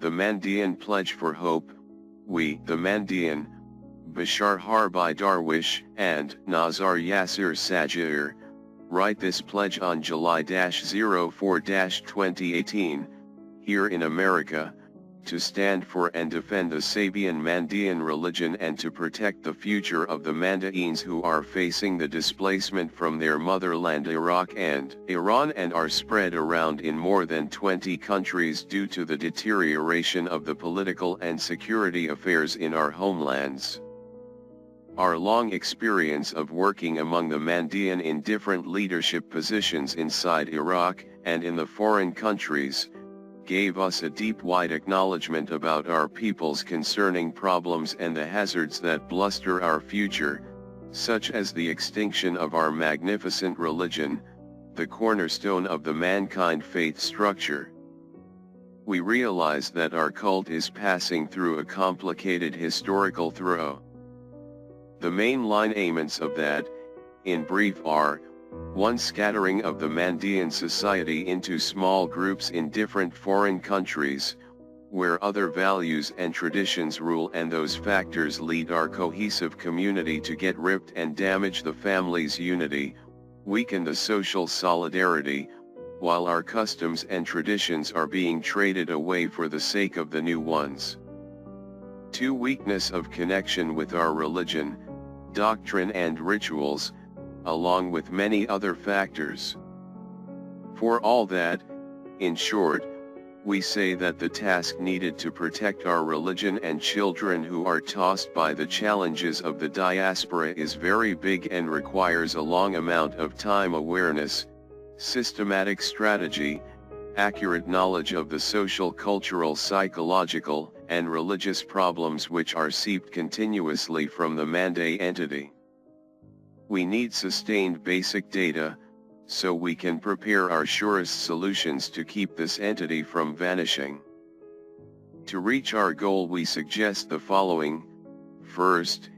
The Mandaiyan Pledge for Hope, We, the Mandaiyin, Bashar Harbi Dرویش, and Nazar Yasir Sajir, write this pledge on July-04-2018, here in America, to stand for and defend the Sabian Mandaiyan religion and to protect the future of the Mandaeans who are facing the displacement from their motherland Iraq and Iran and are spread around in more than 20 countries due to the deterioration of the political and security affairs in our homelands. Our long experience of working among the Mandaiyan in different leadership positions inside Iraq and in the foreign countries, gave us a deep-wide acknowledgement about our peoples concerning problems and the hazards that bluster our future, such as the extinction of our magnificent religion, the cornerstone of the mankind faith structure. We realize that our cult is passing through a complicated historical throe. The main lineaments of that, in brief are, 1. Scattering of the Mandaiyan society into small groups in different foreign countries, where other values and traditions rule and those factors lead our cohesive community to get ripped and damage the family's unity, weaken the social solidarity, while our customs and traditions are being traded away for the sake of the new ones. 2. Weakness of connection with our religion, doctrine and rituals, along with many other factors. For all that, in short, we say that the task needed to protect our religion and children who are tossed by the challenges of the diaspora is very big and requires a long amount of time, awareness, systematic strategy, accurate knowledge of the social, cultural, psychological, and religious problems which are seeped continuously from the Mandai entity. We need sustained basic data, so we can prepare our surest solutions to keep this entity from vanishing. To reach our goal we suggest the following. First,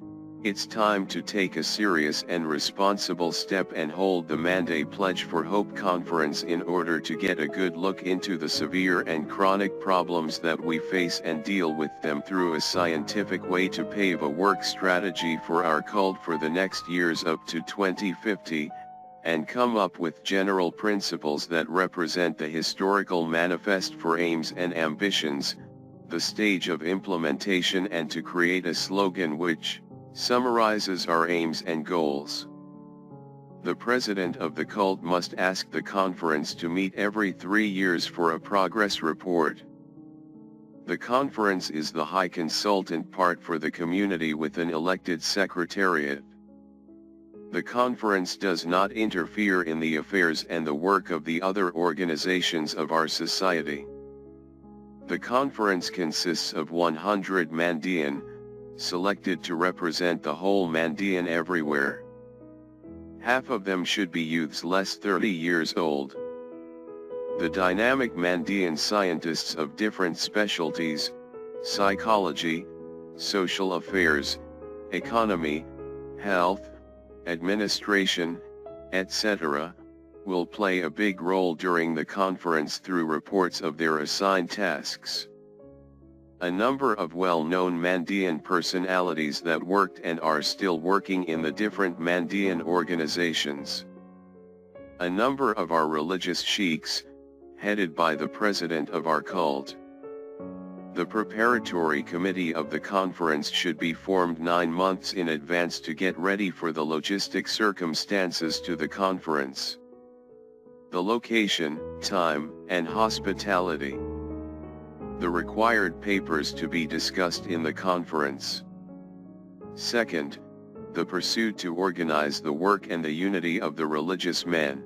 it's time to take a serious and responsible step and hold the Mandai Pledge for Hope conference in order to get a good look into the severe and chronic problems that we face and deal with them through a scientific way to pave a work strategy for our cult for the next years up to 2050, and come up with general principles that represent the historical manifest for aims and ambitions, the stage of implementation, and to create a slogan which summarizes our aims and goals. The president of the cult must ask the conference to meet every 3 years for a progress report. The conference is the high consultant part for the community with an elected secretariat. The conference does not interfere in the affairs and the work of the other organizations of our society. The conference consists of 100 Mandaiyan, selected to represent the whole Mandaiyan everywhere. Half of them should be youths less 30 years old. The dynamic Mandaiyan scientists of different specialties, psychology, social affairs, economy, health, administration, etc., will play a big role during the conference through reports of their assigned tasks. A number of well-known Mandaiyan personalities that worked and are still working in the different Mandaiyan organizations. A number of our religious sheikhs, headed by the president of our cult. The preparatory committee of the conference should be formed 9 months in advance to get ready for the logistic circumstances to the conference. The location, time, and hospitality. The required papers to be discussed in the conference. Second, the pursuit to organize the work and the unity of the religious men.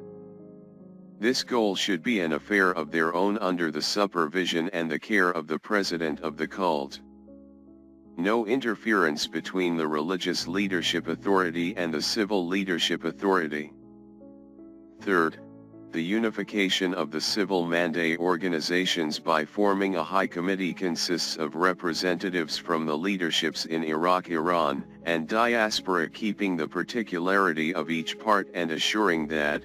This goal should be an affair of their own under the supervision and the care of the president of the cult. No interference between the religious leadership authority and the civil leadership authority. Third, the unification of the civil Mandai organizations by forming a high committee consists of representatives from the leaderships in Iraq, Iran, and diaspora, keeping the particularity of each part and assuring that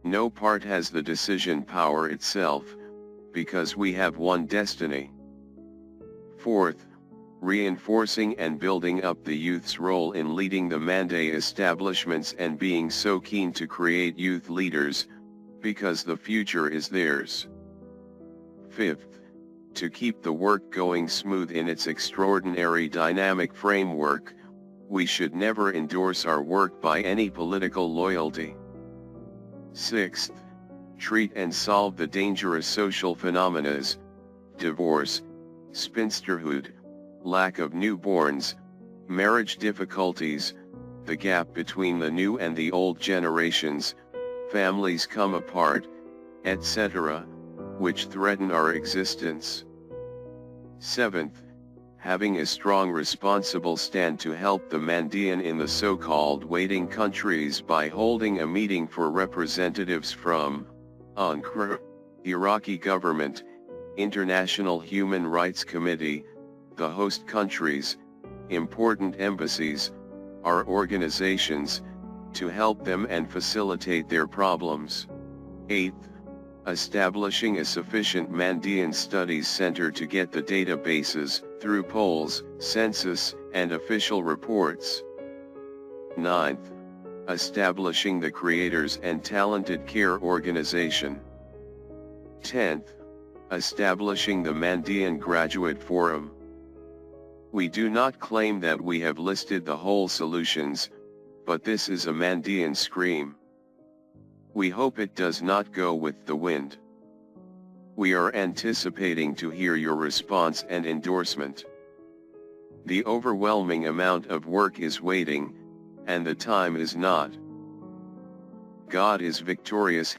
no part has the decision power itself, because we have one destiny. Fourth, reinforcing and building up the youth's role in leading the Mandai establishments and being so keen to create youth leaders, because the future is theirs. Fifth, to keep the work going smooth in its extraordinary dynamic framework, we should never endorse our work by any political loyalty. Sixth, treat and solve the dangerous social phenomena, divorce, spinsterhood, lack of newborns, marriage difficulties, the gap between the new and the old generations, families come apart, etc., which threaten our existence. Seventh, having a strong responsible stand to help the Mandaean in the so-called waiting countries by holding a meeting for representatives from UNCR, Iraqi government, International Human Rights Committee, the host countries, important embassies, our organizations, to help them and facilitate their problems. Eighth, establishing a sufficient Mandaean Studies Center to get the databases, through polls, census, and official reports. Ninth, establishing the Creators and Talented Care Organization. 10th, establishing the Mandaean Graduate Forum. We do not claim that we have listed the whole solutions, but this is a Mandaean scream. We hope it does not go with the wind. We are anticipating to hear your response and endorsement. The overwhelming amount of work is waiting, and the time is not. God is victorious.